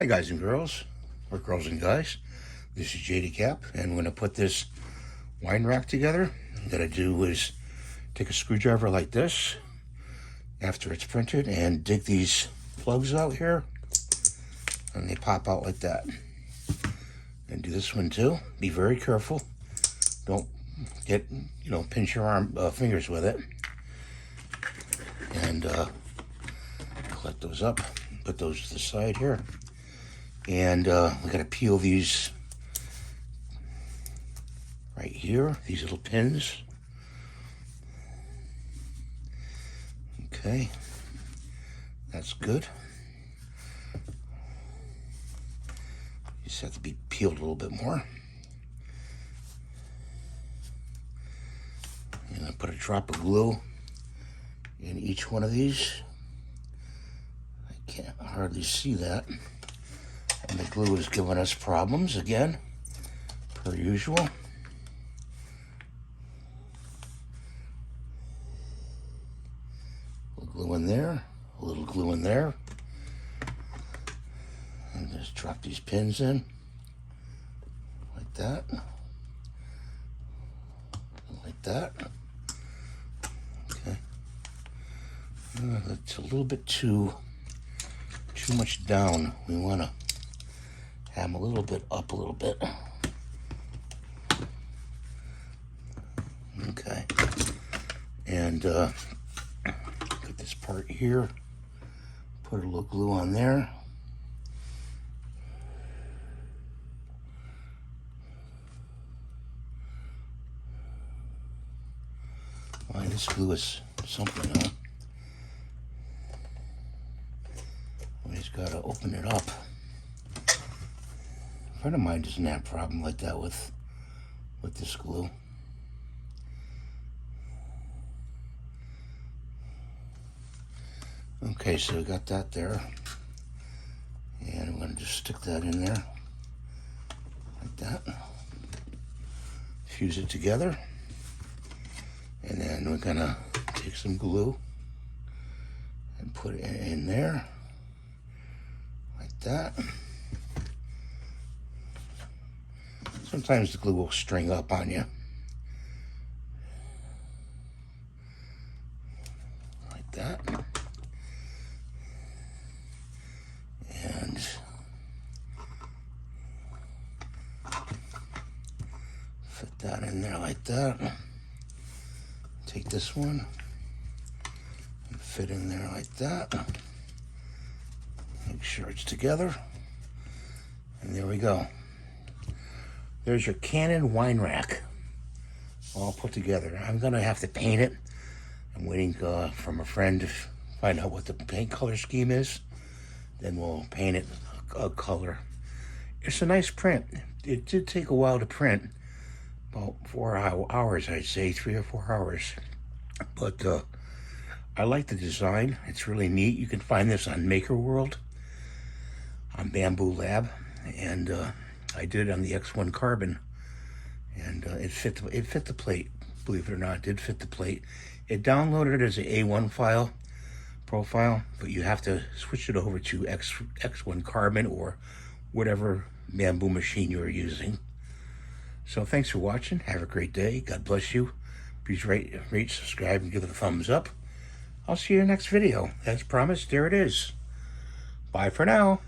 Hi guys and girls, or girls and guys, this is JD Cap, and I'm going to put this wine rack together. What I'm going to do is take a screwdriver like this, after it's printed, and dig these plugs out here, and they pop out like that. And do this one too. Be very careful. Don't get, pinch your fingers with it. And collect those up, put those to the side here. And we gotta peel these right here, these little pins. Okay, that's good. Just have to be peeled a little bit more. And I put a drop of glue in each one of these. I can't hardly see that. And the glue is giving us problems again, per usual. A little glue in there, a little glue in there. And just drop these pins in, like that. Like that. Okay. That's a little bit too much down. We want to have them a little bit up a little bit. Okay. And put this part here. Put a little glue on there. Why, this glue is something, huh? We just gotta open it up. A friend of mine doesn't have a problem like that with this glue. Okay, so we got that there. And I'm gonna just stick that in there, like that. Fuse it together. And then we're gonna take some glue and put it in there, like that. Sometimes the glue will string up on you. Like that. And fit that in there like that. Take this one and fit in there like that. Make sure it's together. And there we go. There's your Canon wine rack, all put together. I'm gonna have to paint it. I'm waiting from a friend to find out what the paint color scheme is. Then we'll paint it a color. It's a nice print. It did take a while to print, about 4 hours, I'd say, 3 or 4 hours. But I like the design. It's really neat. You can find this on Maker World, on Bamboo Lab, and I did it on the X1 Carbon, and it fit the plate. Believe it or not, it did fit the plate. It downloaded as an A1 profile, but you have to switch it over to X1 Carbon or whatever bamboo machine you're using. So thanks for watching. Have a great day. God bless you. Please rate, subscribe, and give it a thumbs up. I'll see you in the next video. As promised, there it is. Bye for now.